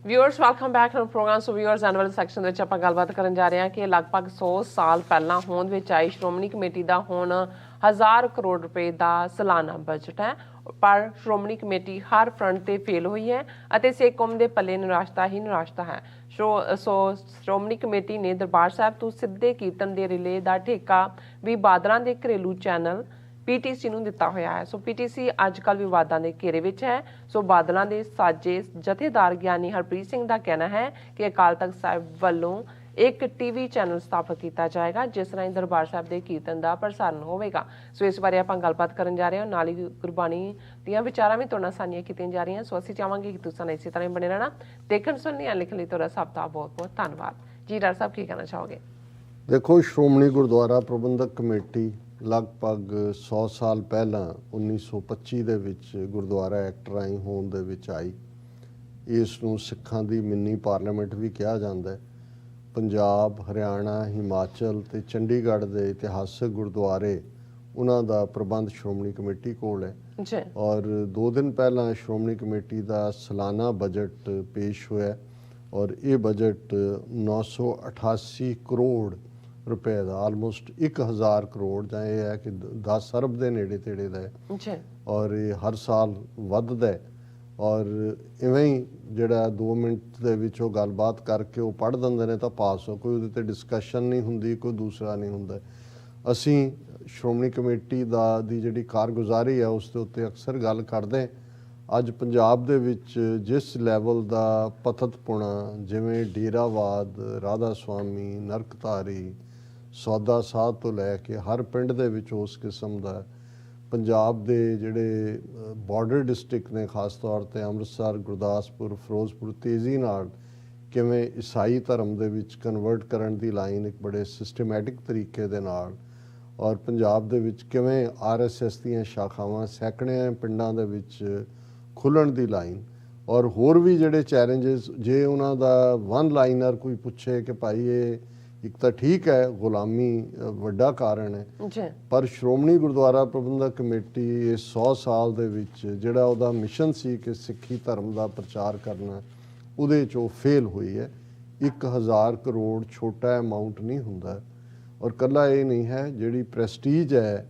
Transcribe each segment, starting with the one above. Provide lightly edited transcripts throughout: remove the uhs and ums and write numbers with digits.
Viewers welcome back to program. So viewers annual section ਦੇ ਵਿੱਚ ਆਪਾਂ ਗੱਲਬਾਤ ਕਰਨ ਜਾ ਰਹੇ ਹਾਂ ਕਿ ਲਗਭਗ 100 ਸਾਲ ਪਹਿਲਾਂ ਹੋਂਦ ਵਿੱਚ ਆਈ ਸ਼੍ਰੋਮਣੀ ਕਮੇਟੀ ਦਾ ਹੁਣ 1000 ਕਰੋੜ ਰੁਪਏ ਦਾ ਸਾਲਾਨਾ ਬਜਟ ਹੈ, ਪਰ ਸ਼੍ਰੋਮਣੀ ਕਮੇਟੀ ਹਰ ਫਰੰਟ ਤੇ ਫੇਲ ਹੋਈ ਹੈ ਅਤੇ ਸਿੱਖ ਕੌਮ ਦੇ ਪੱਲੇ ਨਿਰਾਸ਼ਤਾ ਹੀ ਨਿਰਾਸ਼ਤਾ ਹੈ। ਸੋ ਸ਼੍ਰੋਮਣੀ ਕਮੇਟੀ ਨੇ ਦਰਬਾਰ ਸਾਹਿਬ ਤੋਂ ਸਿੱਧੇ ਕੀਰਤਨ ਦੇ ਰਿਲੇ ਦਾ ਠੇਕਾ ਵੀ ਬਾਦਲਾਂ ਦੇ ਘਰੇਲੂ ਚੈਨਲ PTC ਨੂੰ ਦਿੱਤਾ ਹੋਇਆ ਹੈ। ਸੋ PTC ਅੱਜ ਕੱਲ੍ਹ ਵਿਵਾਦਾਂ ਦੇ ਘੇਰੇ ਵਿੱਚ ਹੈ। ਸੋ ਬਾਦਲਾਂ ਦੇ ਸਾਜੇ ਜਥੇਦਾਰ ਗਿਆਨੀ ਹਰਪ੍ਰੀਤ ਸਿੰਘ ਦਾ ਕਹਿਣਾ ਹੈ ਕਿ ਅਕਾਲ ਤਖਤ ਸਾਹਿਬ ਵੱਲੋਂ ਇੱਕ TV ਚੈਨਲ ਸਥਾਪਿਤ ਕੀਤਾ ਜਾਏਗਾ ਜਿਸ ਰਾਹੀਂ ਦਰਬਾਰ ਸਾਹਿਬ ਦੇ ਕੀਰਤਨ ਦਾ ਪ੍ਰਸਾਰਣ ਹੋਵੇਗਾ। ਸੋ ਇਸ ਬਾਰੇ ਆਪਾਂ ਗੱਲਬਾਤ ਕਰਨ ਜਾ ਰਹੇ ਹਾਂ, ਨਾਲ ਹੀ ਗੁਰਬਾਣੀ ਦੀਆਂ ਵਿਚਾਰਾਂ ਵੀ ਤੁਹਾਡੇ ਨਾਲ ਸਾਂਝੀਆਂ ਕੀਤੀਆਂ ਜਾ ਰਹੀਆਂ। ਸੋ ਅਸੀਂ ਚਾਹਾਂਗੇ ਕਿ ਤੁਸੀਂ ਇਸੇ ਤਰ੍ਹਾਂ ਬਣੇ ਰਹਿਣਾ। ਦੇਖਣ ਸੁਣਨ ਜਾਂ ਲਿਖਣ ਲਈ ਤੁਹਾਡਾ ਸਭ ਦਾ ਬਹੁਤ ਬਹੁਤ ਧੰਨਵਾਦ ਜੀ। ਡਾਕਟਰ ਸਾਹਿਬ ਕੀ ਕਹਿਣਾ ਚਾਹੋਗੇ? ਦੇਖੋ, ਸ਼੍ਰੋਮਣੀ ਗੁਰਦੁਆਰਾ ਪ੍ਰਬੰਧਕ ਕਮੇਟੀ ਲਗਭਗ 100 ਸਾਲ ਪਹਿਲਾਂ 1925 ਦੇ ਵਿੱਚ ਗੁਰਦੁਆਰਾ ਐਕਟ ਰਾਹੀਂ ਹੋਂਦ ਦੇ ਵਿੱਚ ਆਈ। ਇਸ ਨੂੰ ਸਿੱਖਾਂ ਦੀ ਮਿੰਨੀ ਪਾਰਲੀਮੈਂਟ ਵੀ ਕਿਹਾ ਜਾਂਦਾ ਹੈ। ਪੰਜਾਬ, ਹਰਿਆਣਾ, ਹਿਮਾਚਲ ਤੇ ਚੰਡੀਗੜ੍ਹ ਦੇ ਇਤਿਹਾਸਕ ਗੁਰਦੁਆਰੇ ਉਹਨਾਂ ਦਾ ਪ੍ਰਬੰਧ ਸ਼੍ਰੋਮਣੀ ਕਮੇਟੀ ਕੋਲ ਹੈ ਜੀ। ਔਰ 2 ਦਿਨ ਪਹਿਲਾਂ ਸ਼੍ਰੋਮਣੀ ਕਮੇਟੀ ਦਾ ਸਾਲਾਨਾ ਬਜਟ ਪੇਸ਼ ਹੋਇਆ ਔਰ ਇਹ ਬਜਟ 988 ਕਰੋੜ ਰੁਪਏ ਦਾ, ਆਲਮੋਸਟ 1000 ਕਰੋੜ ਜਾਂ ਇਹ ਹੈ ਕਿ 10 ਅਰਬ ਦੇ ਨੇੜੇ ਤੇੜੇ ਦਾ ਹੈ ਔਰ ਇਹ ਹਰ ਸਾਲ ਵੱਧਦਾ ਹੈ। ਔਰ ਇਵੇਂ ਹੀ ਜਿਹੜਾ 2 ਮਿੰਟ ਦੇ ਵਿੱਚ ਉਹ ਗੱਲਬਾਤ ਕਰਕੇ ਉਹ ਪੜ੍ਹ ਦਿੰਦੇ ਨੇ ਤਾਂ ਪਾਸ ਹੋ, ਕੋਈ ਉਹਦੇ 'ਤੇ ਡਿਸਕਸ਼ਨ ਨਹੀਂ ਹੁੰਦੀ, ਕੋਈ ਦੂਸਰਾ ਨਹੀਂ ਹੁੰਦਾ। ਅਸੀਂ ਸ਼੍ਰੋਮਣੀ ਕਮੇਟੀ ਦੀ ਜਿਹੜੀ ਕਾਰਗੁਜ਼ਾਰੀ ਹੈ ਉਸ ਦੇ ਉੱਤੇ ਅਕਸਰ ਗੱਲ ਕਰਦੇ। ਅੱਜ ਪੰਜਾਬ ਦੇ ਵਿੱਚ ਜਿਸ ਲੈਵਲ ਦਾ ਪਤਤਪੁਣਾ, ਜਿਵੇਂ ਡੇਰਾਵਾਦ, ਰਾਧਾ ਸੁਆਮੀ, ਨਰਕਧਾਰੀ, ਸੌਦਾ ਸਾਧ ਤੋਂ ਲੈ ਕੇ ਹਰ ਪਿੰਡ ਦੇ ਵਿੱਚ ਉਸ ਕਿਸਮ ਦਾ, ਪੰਜਾਬ ਦੇ ਜਿਹੜੇ ਬਾਰਡਰ ਡਿਸਟ੍ਰਿਕਟ ਨੇ ਖਾਸ ਤੌਰ 'ਤੇ ਅੰਮ੍ਰਿਤਸਰ, ਗੁਰਦਾਸਪੁਰ, ਫਿਰੋਜ਼ਪੁਰ, ਤੇਜ਼ੀ ਨਾਲ ਕਿਵੇਂ ਈਸਾਈ ਧਰਮ ਦੇ ਵਿੱਚ ਕਨਵਰਟ ਕਰਨ ਦੀ ਲਾਈਨ ਇੱਕ ਬੜੇ ਸਿਸਟਮੈਟਿਕ ਤਰੀਕੇ ਦੇ ਨਾਲ, ਔਰ ਪੰਜਾਬ ਦੇ ਵਿੱਚ ਕਿਵੇਂ RSS ਦੀਆਂ ਸ਼ਾਖਾਵਾਂ ਸੈਂਕੜਿਆਂ ਪਿੰਡਾਂ ਦੇ ਵਿੱਚ ਖੁੱਲ੍ਹਣ ਦੀ ਲਾਈਨ, ਔਰ ਹੋਰ ਵੀ ਜਿਹੜੇ ਚੈਲੰਜਸ, ਜੇ ਉਹਨਾਂ ਦਾ ਵਨ ਲਾਈਨਰ ਕੋਈ ਪੁੱਛੇ ਕਿ ਭਾਈ ਇਹ ਇੱਕ ਤਾਂ ਠੀਕ ਹੈ ਗੁਲਾਮੀ ਵੱਡਾ ਕਾਰਨ ਹੈ, ਪਰ ਸ਼੍ਰੋਮਣੀ ਗੁਰਦੁਆਰਾ ਪ੍ਰਬੰਧਕ ਕਮੇਟੀ ਇਹ 100 ਸਾਲ ਦੇ ਵਿੱਚ ਜਿਹੜਾ ਉਹਦਾ ਮਿਸ਼ਨ ਸੀ ਕਿ ਸਿੱਖੀ ਧਰਮ ਦਾ ਪ੍ਰਚਾਰ ਕਰਨਾ, ਉਹਦੇ 'ਚ ਉਹ ਫੇਲ ਹੋਈ ਹੈ। 1000 ਕਰੋੜ ਛੋਟਾ ਅਮਾਊਂਟ ਨਹੀਂ ਹੁੰਦਾ। ਔਰ ਇਕੱਲਾ ਇਹ ਨਹੀਂ ਹੈ, ਜਿਹੜੀ ਪ੍ਰੈਸਟੀਜ ਹੈ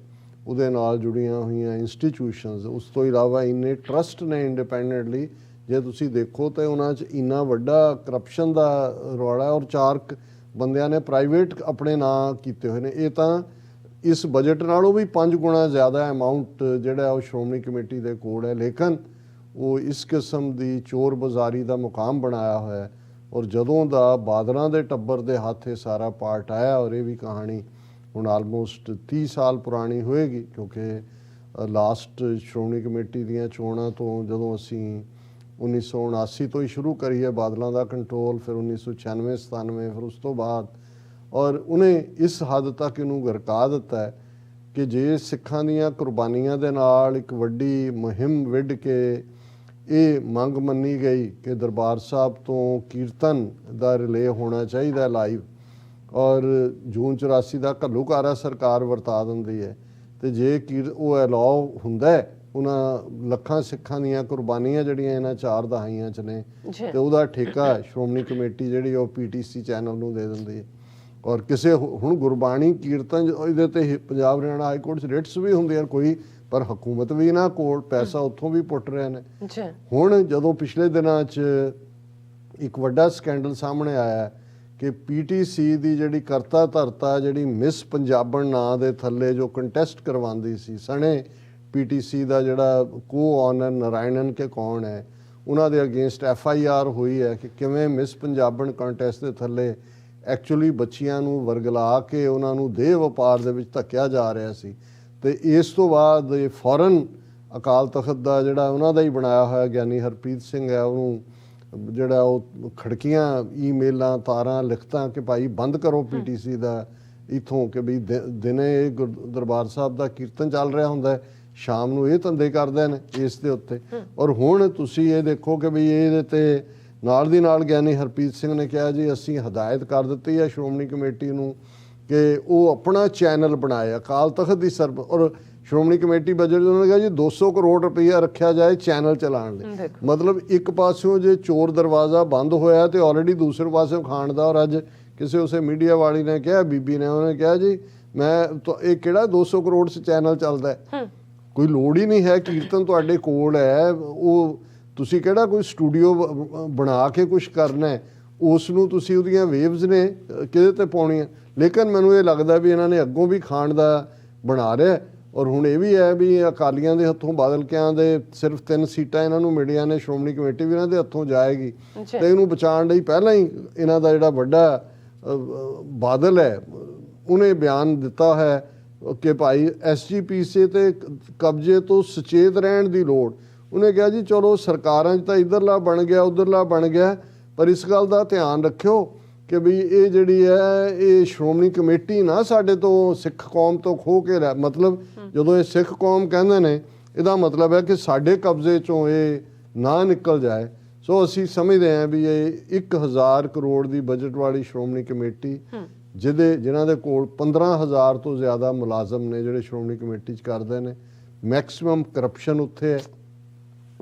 ਉਹਦੇ ਨਾਲ ਜੁੜੀਆਂ ਹੋਈਆਂ ਇੰਸਟੀਟਿਊਸ਼ਨਸ, ਉਸ ਤੋਂ ਇਲਾਵਾ ਇੰਨੇ ਟਰਸਟ ਨੇ ਇੰਡੀਪੈਂਡੈਂਟਲੀ, ਜੇ ਤੁਸੀਂ ਦੇਖੋ ਤਾਂ ਉਹਨਾਂ 'ਚ ਇੰਨਾ ਵੱਡਾ ਕਰਪਸ਼ਨ ਦਾ ਰੌਲਾ, ਔਰ 4 ਬੰਦਿਆਂ ਨੇ ਪ੍ਰਾਈਵੇਟ ਆਪਣੇ ਨਾਂ ਕੀਤੇ ਹੋਏ ਨੇ। ਇਹ ਤਾਂ ਇਸ ਬਜਟ ਨਾਲੋਂ ਵੀ 5 ਗੁਣਾ ਜ਼ਿਆਦਾ ਅਮਾਊਂਟ ਜਿਹੜਾ ਉਹ ਸ਼੍ਰੋਮਣੀ ਕਮੇਟੀ ਦੇ ਕੋਲ ਹੈ, ਲੇਕਿਨ ਉਹ ਇਸ ਕਿਸਮ ਦੀ ਚੋਰ ਬਾਜ਼ਾਰੀ ਦਾ ਮੁਕਾਮ ਬਣਾਇਆ ਹੋਇਆ ਹੈ। ਔਰ ਜਦੋਂ ਦਾ ਬਾਦਲਾਂ ਦੇ ਟੱਬਰ ਦੇ ਹੱਥ ਇਹ ਸਾਰਾ ਪਾਰਟ ਆਇਆ, ਔਰ ਇਹ ਵੀ ਕਹਾਣੀ ਹੁਣ ਆਲਮੋਸਟ 30 ਸਾਲ ਪੁਰਾਣੀ ਹੋਏਗੀ, ਕਿਉਂਕਿ ਲਾਸਟ ਸ਼੍ਰੋਮਣੀ ਕਮੇਟੀ ਦੀਆਂ ਚੋਣਾਂ ਤੋਂ ਜਦੋਂ ਅਸੀਂ 1979 ਤੋਂ ਹੀ ਸ਼ੁਰੂ ਕਰੀ ਹੈ ਬਾਦਲਾਂ ਦਾ ਕੰਟਰੋਲ, ਫਿਰ 1996, 97, ਫਿਰ ਉਸ ਤੋਂ ਬਾਅਦ, ਔਰ ਉਹਨੇ ਇਸ ਹੱਦ ਤੱਕ ਇਹਨੂੰ ਗਰਕਾ ਦਿੱਤਾ ਹੈ ਕਿ ਜੇ ਸਿੱਖਾਂ ਦੀਆਂ ਕੁਰਬਾਨੀਆਂ ਦੇ ਨਾਲ ਇੱਕ ਵੱਡੀ ਮੁਹਿੰਮ ਵਿੱਢ ਕੇ ਇਹ ਮੰਗ ਮੰਨੀ ਗਈ ਕਿ ਦਰਬਾਰ ਸਾਹਿਬ ਤੋਂ ਕੀਰਤਨ ਦਾ ਰਿਲੇ ਹੋਣਾ ਚਾਹੀਦਾ ਲਾਈਵ, ਔਰ ਜੂਨ 84 ਦਾ ਘੱਲੂਘਾਰਾ ਸਰਕਾਰ ਵਰਤਾ ਦਿੰਦੀ ਹੈ, ਤੇ ਜੇ ਉਹ ਅਲਾਉ ਹੁੰਦਾ ਹੈ ਉਹਨਾਂ ਲੱਖਾਂ ਸਿੱਖਾਂ ਦੀਆਂ ਕੁਰਬਾਨੀਆਂ ਜਿਹੜੀਆਂ ਇਹਨਾਂ 4 ਦਹਾਈਆਂ 'ਚ ਨੇ, ਤੇ ਉਹਦਾ ਠੇਕਾ ਸ਼੍ਰੋਮਣੀ ਕਮੇਟੀ ਜਿਹੜੀ ਉਹ PTC ਚੈਨਲ ਨੂੰ ਦੇ ਦਿੰਦੀ ਹੈ। ਔਰ ਕਿਸੇ ਹੁਣ ਗੁਰਬਾਣੀ ਕੀਰਤਨ ਇਹਦੇ 'ਤੇ ਪੰਜਾਬ ਹਰਿਆਣਾ ਹਾਈ ਕੋਰਟ 'ਚ ਰਿਟਸ ਵੀ ਹੁੰਦੀਆਂ ਕੋਈ, ਪਰ ਹਕੂਮਤ ਵੀ ਨਾ ਕੋਲ ਪੈਸਾ ਉੱਥੋਂ ਵੀ ਪੁੱਟ ਰਹੇ ਨੇ। ਹੁਣ ਜਦੋਂ ਪਿਛਲੇ ਦਿਨਾਂ 'ਚ ਇੱਕ ਵੱਡਾ ਸਕੈਂਡਲ ਸਾਹਮਣੇ ਆਇਆ ਕਿ PTC ਦੀ ਜਿਹੜੀ ਕਰਤਾ ਧਰਤਾ, ਜਿਹੜੀ ਮਿਸ ਪੰਜਾਬਣ ਨਾਂ ਦੇ ਥੱਲੇ ਜੋ ਕੰਟੈਸਟ ਕਰਵਾਉਂਦੀ ਸੀ, ਸਣੇ PTC ਦਾ ਜਿਹੜਾ ਕੋ-ਓਨਰ ਨਾਰਾਇਣਨ ਕੇ ਕੌਣ ਹੈ, ਉਹਨਾਂ ਦੇ ਅਗੇਂਸਟ FIR ਹੋਈ ਹੈ ਕਿ ਕਿਵੇਂ ਮਿਸ ਪੰਜਾਬਣ ਕੰਟੈਸਟ ਦੇ ਥੱਲੇ ਐਕਚੁਅਲੀ ਬੱਚੀਆਂ ਨੂੰ ਵਰਗਲਾ ਕੇ ਉਹਨਾਂ ਨੂੰ ਦੇਹ ਵਪਾਰ ਦੇ ਵਿੱਚ ਧੱਕਿਆ ਜਾ ਰਿਹਾ ਸੀ। ਤੇ ਇਸ ਤੋਂ ਬਾਅਦ ਇਹ ਫੌਰਨ ਅਕਾਲ ਤਖਤ ਦਾ ਜਿਹੜਾ ਉਹਨਾਂ ਦਾ ਹੀ ਬਣਾਇਆ ਹੋਇਆ ਗਿਆਨੀ ਹਰਪ੍ਰੀਤ ਸਿੰਘ ਹੈ, ਉਹਨੂੰ ਜਿਹੜਾ ਉਹ ਖੜਕੀਆਂ ਈਮੇਲਾਂ, ਤਾਰਾਂ, ਲਿਖਤਾਂ ਕਿ ਭਾਈ ਬੰਦ ਕਰੋ PTC ਦਾ ਇੱਥੋਂ, ਕਿ ਵੀ ਦਿਨੇ ਇਹ ਦਰਬਾਰ ਸਾਹਿਬ ਦਾ ਕੀਰਤਨ ਚੱਲ ਰਿਹਾ ਹੁੰਦਾ, ਸ਼ਾਮ ਨੂੰ ਇਹ ਧੰਦੇ ਕਰਦੇ ਨੇ ਇਸ ਦੇ ਉੱਤੇ। ਔਰ ਹੁਣ ਤੁਸੀਂ ਇਹ ਦੇਖੋ ਕਿ ਵੀ ਇਹਦੇ 'ਤੇ ਨਾਲ ਦੀ ਨਾਲ ਗਿਆਨੀ ਹਰਪ੍ਰੀਤ ਸਿੰਘ ਨੇ ਕਿਹਾ ਜੀ ਅਸੀਂ ਹਦਾਇਤ ਕਰ ਦਿੱਤੀ ਹੈ ਸ਼੍ਰੋਮਣੀ ਕਮੇਟੀ ਨੂੰ ਕਿ ਉਹ ਆਪਣਾ ਚੈਨਲ ਬਣਾਏ ਅਕਾਲ ਤਖਤ ਦੀ ਔਰ ਸ਼੍ਰੋਮਣੀ ਕਮੇਟੀ ਬਜਟ ਉਹਨਾਂ ਨੇ ਕਿਹਾ ਜੀ 200 ਕਰੋੜ ਰੁਪਈਆ ਰੱਖਿਆ ਜਾਏ ਚੈਨਲ ਚਲਾਉਣ ਲਈ। ਦੇਖੋ ਮਤਲਬ ਇੱਕ ਪਾਸਿਓਂ ਜੇ ਚੋਰ ਦਰਵਾਜ਼ਾ ਬੰਦ ਹੋਇਆ ਤੇ ਆਲਰੇਡੀ ਦੂਸਰੇ ਪਾਸਿਓਂ ਖਾਣ ਦਾ। ਔਰ ਅੱਜ ਕਿਸੇ ਉਸੇ ਮੀਡੀਆ ਵਾਲੀ ਨੇ ਕਿਹਾ, ਬੀਬੀ ਨੇ, ਉਹਨੇ ਕਿਹਾ ਜੀ ਇਹ ਕਿਹੜਾ 200 ਕਰੋੜ 'ਚ ਚੈਨਲ ਚੱਲਦਾ ਹੈ, ਕੋਈ ਲੋੜ ਹੀ ਨਹੀਂ ਹੈ, ਕੀਰਤਨ ਤੁਹਾਡੇ ਕੋਲ ਹੈ, ਉਹ ਤੁਸੀਂ ਕਿਹੜਾ ਕੋਈ ਸਟੂਡੀਓ ਬਣਾ ਕੇ ਕੁਝ ਕਰਨਾ ਹੈ, ਉਸ ਨੂੰ ਤੁਸੀਂ ਉਹਦੀਆਂ ਵੇਵਜ਼ ਨੇ ਕਿਹਦੇ ਤੇ ਪਾਉਣੀਆਂ। ਲੇਕਿਨ ਮੈਨੂੰ ਇਹ ਲੱਗਦਾ ਵੀ ਇਹਨਾਂ ਨੇ ਅੱਗੋਂ ਵੀ ਖਾਣ ਦਾ ਬਣਾ ਰਿਹਾ। ਔਰ ਹੁਣ ਇਹ ਵੀ ਹੈ ਵੀ ਅਕਾਲੀਆਂ ਦੇ ਹੱਥੋਂ, ਬਾਦਲ ਕਿਆਂ ਦੇ ਸਿਰਫ 3 ਸੀਟਾਂ ਇਹਨਾਂ ਨੂੰ ਮਿਲੀਆਂ ਨੇ, ਸ਼੍ਰੋਮਣੀ ਕਮੇਟੀ ਵੀ ਇਹਨਾਂ ਦੇ ਹੱਥੋਂ ਜਾਏਗੀ ਤੇ ਇਹਨੂੰ ਬਚਾਉਣ ਲਈ ਪਹਿਲਾਂ ਹੀ ਇਹਨਾਂ ਦਾ ਜਿਹੜਾ ਵੱਡਾ ਬਾਦਲ ਹੈ ਉਹਨੇ ਬਿਆਨ ਦਿੱਤਾ ਹੈ ਕਿ ਭਾਈ SGPC ਤੇ ਕਬਜ਼ੇ ਤੋਂ ਸੁਚੇਤ ਰਹਿਣ ਦੀ ਲੋੜ। ਉਹਨੇ ਕਿਹਾ ਜੀ ਚਲੋ ਸਰਕਾਰਾਂ 'ਚ ਤਾਂ ਇੱਧਰਲਾ ਬਣ ਗਿਆ ਉੱਧਰਲਾ ਬਣ ਗਿਆ, ਪਰ ਇਸ ਗੱਲ ਦਾ ਧਿਆਨ ਰੱਖਿਓ ਕਿ ਵੀ ਇਹ ਜਿਹੜੀ ਹੈ ਇਹ ਸ਼੍ਰੋਮਣੀ ਕਮੇਟੀ ਨਾ ਸਾਡੇ ਤੋਂ, ਸਿੱਖ ਕੌਮ ਤੋਂ ਖੋਹ ਕੇ ਮਤਲਬ ਜਦੋਂ ਇਹ ਸਿੱਖ ਕੌਮ ਕਹਿੰਦੇ ਨੇ ਇਹਦਾ ਮਤਲਬ ਹੈ ਕਿ ਸਾਡੇ ਕਬਜ਼ੇ 'ਚੋਂ ਇਹ ਨਾ ਨਿਕਲ ਜਾਏ। ਸੋ ਅਸੀਂ ਸਮਝਦੇ ਹਾਂ ਵੀ ਇਹ 1000 ਕਰੋੜ ਦੀ ਬਜਟ ਵਾਲੀ ਸ਼੍ਰੋਮਣੀ ਕਮੇਟੀ ਜਿਨ੍ਹਾਂ ਦੇ ਕੋਲ 15,000 ਤੋਂ ਜ਼ਿਆਦਾ ਮੁਲਾਜ਼ਮ ਨੇ ਜਿਹੜੇ ਸ਼੍ਰੋਮਣੀ ਕਮੇਟੀ 'ਚ ਕਰਦੇ ਨੇ, ਮੈਕਸਿਮਮ ਕਰਪਸ਼ਨ ਉੱਥੇ ਹੈ।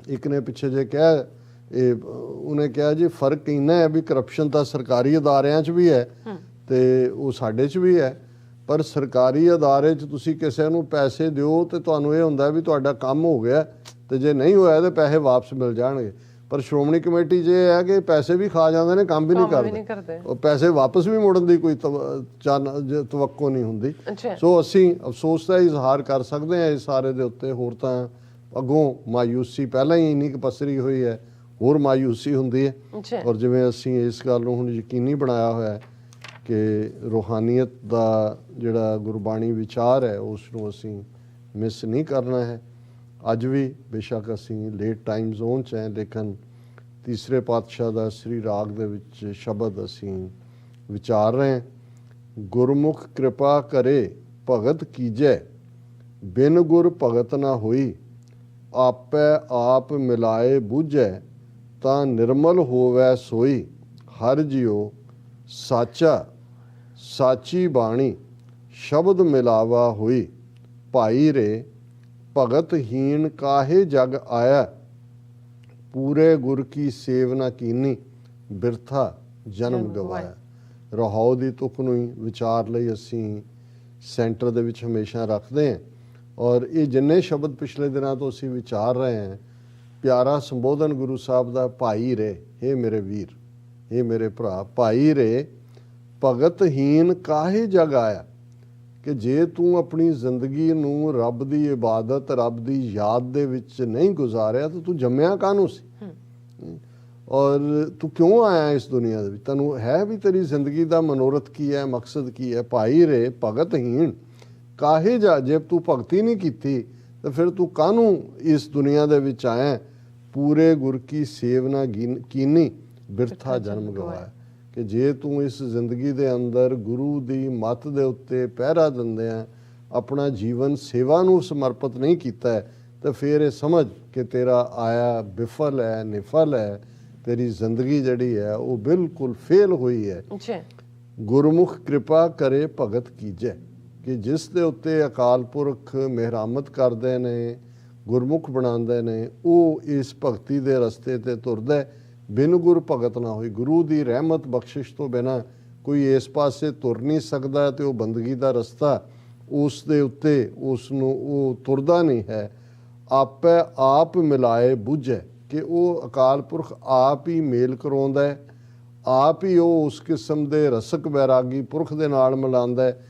ਇੱਕ ਨੇ ਪਿੱਛੇ ਜੇ ਕਿਹਾ, ਉਹਨੇ ਕਿਹਾ ਜੀ ਫਰਕ ਇੰਨਾ ਹੈ ਵੀ ਕਰਪਸ਼ਨ ਤਾਂ ਸਰਕਾਰੀ ਅਦਾਰਿਆਂ 'ਚ ਵੀ ਹੈ ਤੇ ਉਹ ਸਾਡੇ 'ਚ ਵੀ ਹੈ, ਪਰ ਸਰਕਾਰੀ ਅਦਾਰੇ 'ਚ ਤੁਸੀਂ ਕਿਸੇ ਨੂੰ ਪੈਸੇ ਦਿਓ ਤੇ ਤੁਹਾਨੂੰ ਇਹ ਹੁੰਦਾ ਵੀ ਤੁਹਾਡਾ ਕੰਮ ਹੋ ਗਿਆ, ਤੇ ਜੇ ਨਹੀਂ ਹੋਇਆ ਤੇ ਪੈਸੇ ਵਾਪਸ ਮਿਲ ਜਾਣਗੇ। ਪਰ ਸ਼੍ਰੋਮਣੀ ਕਮੇਟੀ 'ਚ ਇਹ ਹੈ ਕਿ ਪੈਸੇ ਵੀ ਖਾ ਜਾਂਦੇ ਨੇ, ਕੰਮ ਵੀ ਨਹੀਂ ਕਰਦੇ, ਉਹ ਪੈਸੇ ਵਾਪਸ ਵੀ ਮੁੜਨ ਦੀ ਕੋਈ ਤਵੱਕੋ ਨਹੀਂ ਹੁੰਦੀ। ਸੋ ਅਸੀਂ ਅਫਸੋਸ ਦਾ ਇਜ਼ਹਾਰ ਕਰ ਸਕਦੇ ਹਾਂ ਇਸ ਸਾਰੇ ਦੇ ਉੱਤੇ। ਹੋਰ ਤਾਂ ਅੱਗੋਂ ਮਾਯੂਸੀ ਪਹਿਲਾਂ ਹੀ ਇੰਨੀ ਕੁ ਪਸਰੀ ਹੋਈ ਹੈ, ਹੋਰ ਮਾਯੂਸੀ ਹੁੰਦੀ ਹੈ। ਔਰ ਜਿਵੇਂ ਅਸੀਂ ਇਸ ਗੱਲ ਨੂੰ ਹੁਣ ਯਕੀਨੀ ਬਣਾਇਆ ਹੋਇਆ ਹੈ ਕਿ ਰੂਹਾਨੀਅਤ ਦਾ ਜਿਹੜਾ ਗੁਰਬਾਣੀ ਵਿਚਾਰ ਹੈ ਉਸ ਨੂੰ ਅਸੀਂ ਮਿਸ ਨਹੀਂ ਕਰਨਾ ਹੈ। ਅੱਜ ਵੀ ਬੇਸ਼ੱਕ ਅਸੀਂ ਲੇਟ ਟਾਈਮ ਜ਼ੋਨ 'ਚ ਹੈ, ਲੇਕਿਨ ਤੀਸਰੇ ਪਾਤਸ਼ਾਹ ਦਾ ਸ੍ਰੀ ਰਾਗ ਦੇ ਵਿੱਚ ਸ਼ਬਦ ਅਸੀਂ ਵਿਚਾਰ ਰਹੇ। ਗੁਰਮੁਖ ਕਿਰਪਾ ਕਰੇ ਭਗਤ ਕੀਜੈ, ਬਿਨ ਗੁਰ ਭਗਤ ਨਾ ਹੋਈ, ਆਪੈ ਆਪ ਮਿਲਾਏ ਬੂਝੈ, ਤਾਂ ਨਿਰਮਲ ਹੋਵੈ ਸੋਈ। ਹਰ ਜਿਉ ਸਾਚਾ ਸਾਚੀ ਬਾਣੀ, ਸ਼ਬਦ ਮਿਲਾਵਾ ਹੋਈ, ਭਾਈ ਰੇ ਭਗਤ ਹੀਣ ਕਾਹੇ ਜਗ ਆਇਆ, ਪੂਰੇ ਗੁਰ ਕੀ ਸੇਵ ਨਾ ਕੀਨੀ, ਬਿਰਥਾ ਜਨਮ ਗਵਾਇਆ। ਰਹਾਉ ਦੀ ਤੁਕ ਨੂੰ ਹੀ ਵਿਚਾਰ ਲਈ ਅਸੀਂ ਸੈਂਟਰ ਦੇ ਵਿੱਚ ਹਮੇਸ਼ਾ ਰੱਖਦੇ ਹਾਂ। ਔਰ ਇਹ ਜਿੰਨੇ ਸ਼ਬਦ ਪਿਛਲੇ ਦਿਨਾਂ ਤੋਂ ਅਸੀਂ ਵਿਚਾਰ ਰਹੇ ਹਾਂ, ਪਿਆਰਾ ਸੰਬੋਧਨ ਗੁਰੂ ਸਾਹਿਬ ਦਾ, ਭਾਈ ਰੇ, ਹੇ ਮੇਰੇ ਵੀਰ, ਹੇ ਮੇਰੇ ਭਰਾ, ਭਾਈ ਰੇ ਭਗਤ ਹੀਣ ਕਾਹੇ ਜਗ ਆਇਆ, ਕਿ ਜੇ ਤੂੰ ਆਪਣੀ ਜ਼ਿੰਦਗੀ ਨੂੰ ਰੱਬ ਦੀ ਇਬਾਦਤ, ਰੱਬ ਦੀ ਯਾਦ ਦੇ ਵਿੱਚ ਨਹੀਂ ਗੁਜ਼ਾਰਿਆ ਤਾਂ ਤੂੰ ਜੰਮਿਆ ਕਾਹਨੂੰ ਸੀ? ਔਰ ਤੂੰ ਕਿਉਂ ਆਇਆ ਇਸ ਦੁਨੀਆ ਦੇ ਵਿੱਚ? ਤੈਨੂੰ ਹੈ ਵੀ ਤੇਰੀ ਜ਼ਿੰਦਗੀ ਦਾ ਮਨੋਰਥ ਕੀ ਹੈ, ਮਕਸਦ ਕੀ ਹੈ? ਭਾਈ ਰੇ ਭਗਤ ਹੀਣ ਕਾਹੇ ਜਾ, ਜੇ ਤੂੰ ਭਗਤੀ ਨਹੀਂ ਕੀਤੀ ਤਾਂ ਫਿਰ ਤੂੰ ਕਾਹਨੂੰ ਇਸ ਦੁਨੀਆ ਦੇ ਵਿੱਚ ਆਇਆ? ਪੂਰੇ ਗੁਰ ਕੀ ਸੇਵ ਨਾ ਕੀਨੀ, ਬਿਰਥਾ ਜਨਮ ਗਵਾਇਆ। ਕਿ ਜੇ ਤੂੰ ਇਸ ਜ਼ਿੰਦਗੀ ਦੇ ਅੰਦਰ ਗੁਰੂ ਦੀ ਮੱਤ ਦੇ ਉੱਤੇ ਪਹਿਰਾ ਦਿੰਦਿਆਂ ਆਪਣਾ ਜੀਵਨ ਸੇਵਾ ਨੂੰ ਸਮਰਪਿਤ ਨਹੀਂ ਕੀਤਾ ਤਾਂ ਫਿਰ ਇਹ ਸਮਝ ਕਿ ਤੇਰਾ ਆਇਆ ਵਿਫਲ ਹੈ, ਨਿਫਲ ਹੈ, ਤੇਰੀ ਜ਼ਿੰਦਗੀ ਜਿਹੜੀ ਹੈ ਉਹ ਬਿਲਕੁਲ ਫੇਲ ਹੋਈ ਹੈ। ਗੁਰਮੁਖ ਕਿਰਪਾ ਕਰੇ ਭਗਤ ਕੀਜੈ, ਕਿ ਜਿਸ ਦੇ ਉੱਤੇ ਅਕਾਲ ਪੁਰਖ ਮਿਹਰਾਮਤ ਕਰਦੇ ਨੇ, ਗੁਰਮੁਖ ਬਣਾਉਂਦੇ ਨੇ, ਉਹ ਇਸ ਭਗਤੀ ਦੇ ਰਸਤੇ ਤੇ ਤੁਰਦਾ। ਬਿਨ ਗੁਰ ਭਗਤ ਨਾ ਹੋਈ, ਗੁਰੂ ਦੀ ਰਹਿਮਤ ਬਖਸ਼ਿਸ਼ ਤੋਂ ਬਿਨਾਂ ਕੋਈ ਇਸ ਪਾਸੇ ਤੁਰ ਨਹੀਂ ਸਕਦਾ ਤੇ ਉਹ ਬੰਦਗੀ ਦਾ ਰਸਤਾ ਉਸ ਦੇ ਉੱਤੇ ਉਸ ਨੂੰ ਉਹ ਤੁਰਦਾ ਨਹੀਂ ਹੈ। ਆਪੇ ਆਪ ਮਿਲਾਏ ਬੁੱਝੈ, ਕਿ ਉਹ ਅਕਾਲ ਪੁਰਖ ਆਪ ਹੀ ਮੇਲ ਕਰਾਉਂਦਾ ਹੈ, ਆਪ ਹੀ ਉਹ ਉਸ ਕਿਸਮ ਦੇ ਰਸਕ ਵੈਰਾਗੀ ਪੁਰਖ ਦੇ ਨਾਲ ਮਿਲਾਉਂਦਾ ਹੈ।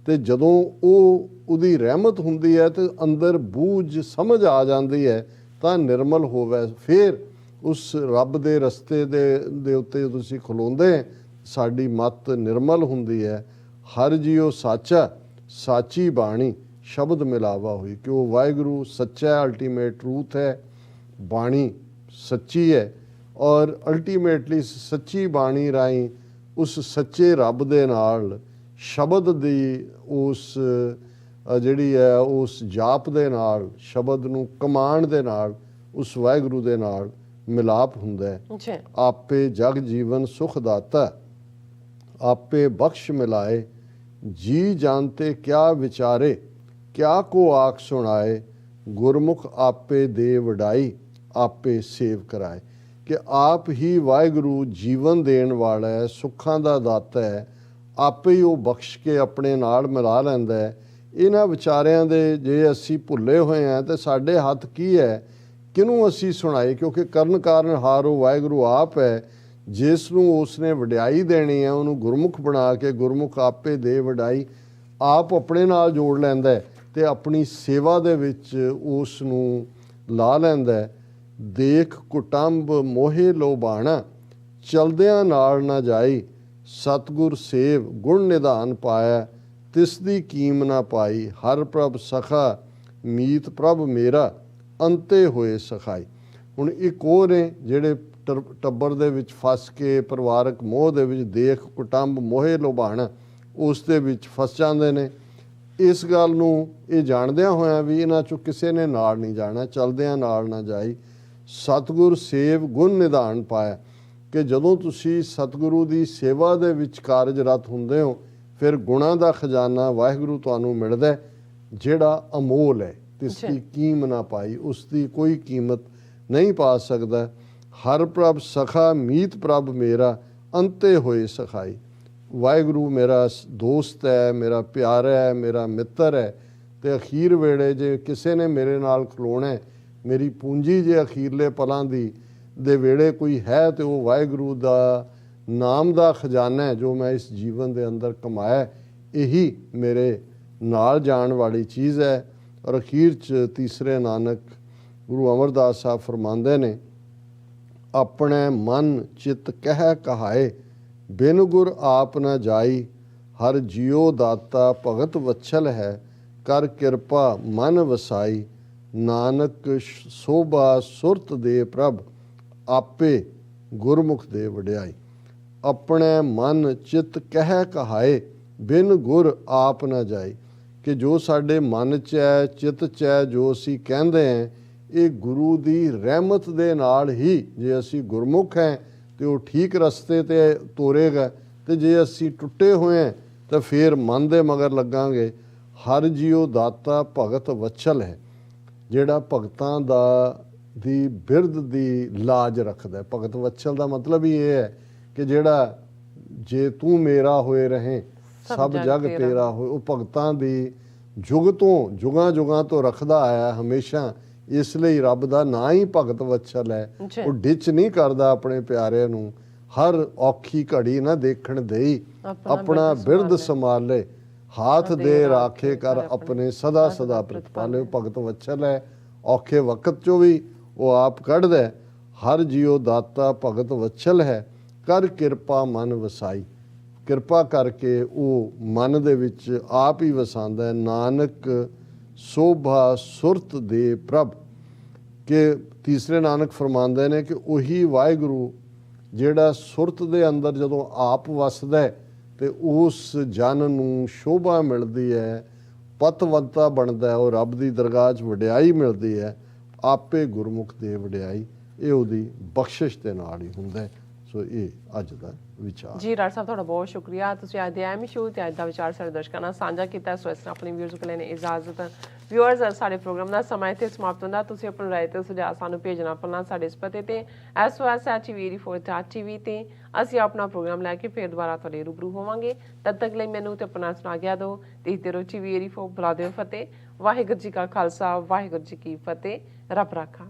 ਤੇ ਜਦੋਂ ਉਹਦੀ ਰਹਿਮਤ ਹੁੰਦੀ ਹੈ ਤੇ ਅੰਦਰ ਬੂਝ ਸਮਝ ਆ ਜਾਂਦੀ ਹੈ ਤਾਂ ਨਿਰਮਲ ਹੋਵੇ। ਫਿਰ ਉਸ ਰੱਬ ਦੇ ਰਸਤੇ ਦੇ ਉੱਤੇ ਜਦੋਂ ਤੁਸੀਂ ਖਲੋਂਦੇ, ਸਾਡੀ ਮੱਤ ਨਿਰਮਲ ਹੁੰਦੀ ਹੈ। ਹਰ ਜੀਓ ਸਾਚਾ ਸਾਚੀ ਬਾਣੀ, ਸ਼ਬਦ ਮਿਲਾਵਾ ਹੋਈ, ਕਿ ਉਹ ਵਾਹਿਗੁਰੂ ਸੱਚਾ ਅਲਟੀਮੇਟ ਟਰੂਥ ਹੈ, ਬਾਣੀ ਸੱਚੀ ਹੈ। ਔਰ ਅਲਟੀਮੇਟਲੀ ਸੱਚੀ ਬਾਣੀ ਰਾਹੀਂ ਉਸ ਸੱਚੇ ਰੱਬ ਦੇ ਨਾਲ ਸ਼ਬਦ ਦੀ ਉਸ ਜਿਹੜੀ ਹੈ ਉਸ ਜਾਪ ਦੇ ਨਾਲ, ਸ਼ਬਦ ਨੂੰ ਕਮਾਣ ਦੇ ਨਾਲ ਉਸ ਵਾਹਿਗੁਰੂ ਦੇ ਨਾਲ ਮਿਲਾਪ ਹੁੰਦਾ ਹੈ। ਆਪੇ ਜਗ ਜੀਵਨ ਸੁਖ ਦਾਤਾ, ਆਪੇ ਬਖਸ਼ ਮਿਲਾਏ, ਜੀ ਜਾਣਤੇ ਕਿਆ ਵਿਚਾਰੇ, क्या को आख सुनाए, गुरमुख आपे दे वडाई, आपे सेव कराए। कि आप ही वाहिगुरू जीवन देण वाला है, सुखां दा दाता है, आपे ही ਉਹ ਬਖਸ਼ ਕੇ ਆਪਣੇ ਨਾਲ ਮਿਲਾ ਲੈਂਦਾ ਹੈ। ਇਹਨਾਂ ਵਿਚਾਰਿਆਂ ਦੇ ਜੇ ਅਸੀਂ ਭੁੱਲੇ ਹੋਏ ਹਾਂ ਤੇ ਸਾਡੇ ਹੱਥ ਕੀ ਹੈ, ਕਿਹਨੂੰ ਅਸੀਂ ਸੁਣਾਏ, ਕਿਉਂਕਿ ਕਰਨ ਕਾਰਨ ਹਾਰ ਉਹ ਵਾਹਿਗੁਰੂ ਆਪ ਹੈ, ਜਿਸ ਨੂੰ ਉਸਨੇ ਵਡਿਆਈ ਦੇਣੀ ਹੈ, ਉਹਨੂੰ ਗੁਰਮੁਖ ਬਣਾ ਕੇ ਗੁਰਮੁਖ ਆਪੇ ਦੇ ਵਡਾਈ ਆਪ ਆਪਣੇ ਨਾਲ ਜੋੜ ਲੈਂਦਾ ਹੈ ਤੇ ਆਪਣੀ ਸੇਵਾ ਦੇ ਵਿੱਚ ਉਸ ਨੂੰ ਲਾ ਲੈਂਦਾ ਹੈ। ਦੇਖ ਕੁਟੰਬ ਮੋਹੇ ਲੋਬਾਣਾ, ਚਲਦਿਆਂ ਨਾਲ ਨਾ ਜਾਈ, ਸਤਿਗੁਰ ਸੇਵ ਗੁਣ ਨਿਧਾਨ ਪਾਇਆ, ਤਿਸ ਦੀ ਕੀਮ ਨਾ ਪਾਈ। ਹਰ ਪ੍ਰਭ ਸਖਾ ਮੀਤ ਪ੍ਰਭ ਮੇਰਾ, ਅੰਤੇ ਹੋਏ ਸਖਾਈ। ਹੁਣ ਇੱਕ ਉਹ ਨੇ ਜਿਹੜੇ ਟੱਬਰ ਦੇ ਵਿੱਚ ਫਸ ਕੇ ਪਰਿਵਾਰਕ ਮੋਹ ਦੇ ਵਿੱਚ ਦੇਖ ਕੁਟੰਬ ਮੋਹੇ ਲੋਭਾਣਾ ਉਸ ਦੇ ਵਿੱਚ ਫਸ ਜਾਂਦੇ ਨੇ। ਇਸ ਗੱਲ ਨੂੰ ਇਹ ਜਾਣਦਿਆਂ ਹੋਇਆਂ ਵੀ ਇਹਨਾਂ 'ਚੋਂ ਕਿਸੇ ਨੇ ਨਾਲ ਨਹੀਂ ਜਾਣਾ, ਚਲਦਿਆਂ ਨਾਲ ਨਾ ਜਾਈ। ਸਤਿਗੁਰ ਸੇਵ ਗੁਣ ਨਿਧਾਨ ਪਾਇਆ, ਕਿ ਜਦੋਂ ਤੁਸੀਂ ਸਤਿਗੁਰੂ ਦੀ ਸੇਵਾ ਦੇ ਵਿੱਚ ਕਾਰਜਰਤ ਹੁੰਦੇ ਹੋ ਫਿਰ ਗੁਣਾਂ ਦਾ ਖਜ਼ਾਨਾ ਵਾਹਿਗੁਰੂ ਤੁਹਾਨੂੰ ਮਿਲਦਾ, ਜਿਹੜਾ ਅਮੋਲ ਹੈ, ਤਿਸ ਦੀ ਕੀਮ ਨਾ ਪਾਈ, ਉਸ ਦੀ ਕੋਈ ਕੀਮਤ ਨਹੀਂ ਪਾ ਸਕਦਾ। ਹਰ ਪ੍ਰਭ ਸਖਾ ਮੀਤ ਪ੍ਰਭ ਮੇਰਾ, ਅੰਤੇ ਹੋਏ ਸਖਾਈ। ਵਾਹਿਗੁਰੂ ਮੇਰਾ ਦੋਸਤ ਹੈ, ਮੇਰਾ ਪਿਆਰਾ ਹੈ, ਮੇਰਾ ਮਿੱਤਰ ਹੈ, ਤੇ ਅਖੀਰ ਵੇਲੇ ਜੇ ਕਿਸੇ ਨੇ ਮੇਰੇ ਨਾਲ ਖਲੋਣਾ, ਮੇਰੀ ਪੂੰਜੀ ਜੇ ਅਖੀਰਲੇ ਪਲਾਂ ਦੇ ਵੇਲੇ ਕੋਈ ਹੈ ਤੇ ਉਹ ਵਾਹਿਗੁਰੂ ਦਾ ਨਾਮ ਦਾ ਖਜ਼ਾਨਾ ਹੈ ਜੋ ਮੈਂ ਇਸ ਜੀਵਨ ਦੇ ਅੰਦਰ ਕਮਾਇਆ। ਇਹੀ ਮੇਰੇ ਨਾਲ ਜਾਣ ਵਾਲੀ ਚੀਜ਼ ਹੈ। ਔਰ ਅਖੀਰ 'ਚ ਤੀਸਰੇ ਨਾਨਕ ਗੁਰੂ ਅਮਰਦਾਸ ਸਾਹਿਬ ਫਰਮਾਉਂਦੇ ਨੇ, ਆਪਣੇ ਮਨ ਚਿਤ ਕਹਿ ਕਹਾਏ, ਬਿਨ ਗੁਰ ਆਪ ਨਾ ਜਾਈ। ਹਰ ਜਿਉ ਦਾਤਾ ਭਗਤ ਵਛਲ ਹੈ, ਕਰ ਕਿਰਪਾ ਮਨ ਵਸਾਈ। ਨਾਨਕ ਸੋਭਾ ਸੁਰਤ ਦੇ ਪ੍ਰਭ, ਆਪੇ ਗੁਰਮੁਖ ਦੇ ਵਡਿਆਈ। ਆਪਣੇ ਮਨ ਚਿਤ ਕਹਿ ਕਹਾਏ, ਬਿਨ ਗੁਰ ਆਪ ਨਾ ਜਾਈ। ਕਿ ਜੋ ਸਾਡੇ ਮਨ 'ਚ ਹੈ, ਚਿੱਤ 'ਚ ਹੈ, ਜੋ ਅਸੀਂ ਕਹਿੰਦੇ ਹਾਂ, ਇਹ ਗੁਰੂ ਦੀ ਰਹਿਮਤ ਦੇ ਨਾਲ ਹੀ, ਜੇ ਅਸੀਂ ਗੁਰਮੁਖ ਹੈ ਤੇ ਉਹ ਠੀਕ ਰਸਤੇ 'ਤੇ ਤੋਰੇਗਾ, ਤੇ ਜੇ ਅਸੀਂ ਟੁੱਟੇ ਹੋਏ ਹਾਂ ਤਾਂ ਫਿਰ ਮਨ ਦੇ ਮਗਰ ਲੱਗਾਂਗੇ। ਹਰ ਜੀਉ ਦਾਤਾ ਭਗਤ ਵਛਲ ਹੈ, ਜਿਹੜਾ ਭਗਤਾਂ ਦੀ ਬਿਰਧ ਦੀ ਲਾਜ ਰੱਖਦਾ। ਭਗਤ ਵਛਲ ਦਾ ਮਤਲਬ ਹੀ ਇਹ ਹੈ ਕਿ ਜਿਹੜਾ ਜੇ ਤੂੰ ਮੇਰਾ ਹੋਏ ਰਹੇ ਸਭ ਜਗ ਤੇਰਾ ਹੋਏ, ਉਹ ਭਗਤਾਂ ਦੀ ਜੁਗਾਂ ਜੁਗਾਂ ਤੋਂ ਰੱਖਦਾ ਆਇਆ ਹਮੇਸ਼ਾ। ਇਸ ਲਈ ਰੱਬ ਦਾ ਨਾਂ ਹੀ ਭਗਤ ਵਛਲ ਹੈ। ਉਹ ਡਿੱਚ ਨਹੀਂ ਕਰਦਾ ਆਪਣੇ ਪਿਆਰਿਆਂ ਨੂੰ। ਹਰ ਔਖੀ ਘੜੀ ਨਾ ਦੇਖਣ ਦੇਈ, ਆਪਣਾ ਬਿਰਧ ਸੰਭਾਲੇ। ਹਾਥ ਦੇ ਰਾਖੇ ਕਰ ਆਪਣੇ, ਸਦਾ ਸਦਾ ਪ੍ਰਤਪਾਲੇ। ਭਗਤ ਵਛਲ ਹੈ, ਔਖੇ ਵਕਤ 'ਚੋਂ ਵੀ ਉਹ ਆਪ ਕੱਢਦਾ। ਹਰ ਜੀਉ ਦਾਤਾ ਭਗਤ ਵਛਲ ਹੈ, ਕਰ ਕਿਰਪਾ ਮਨ ਵਸਾਈ। ਕਿਰਪਾ ਕਰਕੇ ਉਹ ਮਨ ਦੇ ਵਿੱਚ ਆਪ ਹੀ ਵਸਾਉਂਦਾ। ਨਾਨਕ ਸੋਭਾ ਸੁਰਤ ਦੇ ਪ੍ਰਭ, ਕਿ ਤੀਸਰੇ ਨਾਨਕ ਫਰਮਾਉਂਦੇ ਨੇ ਕਿ ਉਹੀ ਵਾਹਿਗੁਰੂ ਜਿਹੜਾ ਸੁਰਤ ਦੇ ਅੰਦਰ ਜਦੋਂ ਆਪ ਵਸਦਾ ਹੈ ਤੇ ਉਸ ਜਨ ਨੂੰ ਸ਼ੋਭਾ ਮਿਲਦੀ ਹੈ, ਪਤਵੰਤਾ ਬਣਦਾ ਹੈ, ਉਹ ਰੱਬ ਦੀ ਦਰਗਾਹ 'ਚ ਵਡਿਆਈ ਮਿਲਦੀ ਹੈ। ਆਪੇ ਗੁਰਮੁਖ ਦੇ ਵਡਿਆਈ, ਇਹ ਉਹਦੀ ਬਖਸ਼ਿਸ਼ ਦੇ ਨਾਲ ਹੀ ਹੁੰਦਾ ਹੈ। ਸੋ ਇਹ ਅੱਜ ਦਾ ਵਿਚਾਰ ਜੀ। ਰਾਜ ਸਾਹਿਬ ਤੁਹਾਡਾ ਬਹੁਤ ਸ਼ੁਕਰੀਆ, ਤੁਸੀਂ ਅੱਜ ਦੇ ਐਮ ਸ਼ੋ ਤੇ ਅੱਜ ਦਾ ਵਿਚਾਰ ਸਾਡੇ ਦਰਸ਼ਕਾਂ ਨਾਲ ਸਾਂਝਾ ਕੀਤਾ। ਸੋ ਇਸ ਤਰ੍ਹਾਂ ਆਪਣੇ ਵਿਊਅਰਸ ਕੋਲ ਲੈਣੇ ਇਜਾਜ਼ਤ। ਵਿਊਅਰਸ, ਸਾਡੇ ਪ੍ਰੋਗਰਾਮ ਦਾ ਸਮਾਂ ਇੱਥੇ ਸਮਾਪਤ ਹੁੰਦਾ। ਤੁਸੀਂ ਆਪਣੀ ਰਾਏ ਤੇ ਸੁਝਾਅ ਸਾਨੂੰ ਭੇਜਣਾ ਭੁੱਲਣਾ ਸਾਡੇ ਇਸ ਪਤੇ ਤੇ SOS@TV84.TV ਤੇ ਅਸੀਂ ਆਪਣਾ ਪ੍ਰੋਗਰਾਮ ਲੈ ਕੇ ਫਿਰ ਦੁਬਾਰਾ ਤੁਹਾਡੇ ਰੂਬਰੂ ਹੋਵਾਂਗੇ। ਤਦ ਤੱਕ ਲਈ ਮੈਨੂੰ ਤੇ ਆਪਣਾ ਸੁਣਾ ਗਿਆ ਦਿਓ। ਦੇਖਦੇ ਰਹੋ TV84। ਬੁਲਾ ਦਿਓ ਫਤਿਹ। ਵਾਹਿਗੁਰੂ ਜੀ ਕਾ ਖਾਲਸਾ, ਵਾਹਿਗੁਰੂ ਜੀ ਕੀ ਫਤਿਹ। ਰੱਬ ਰਾਖਾ।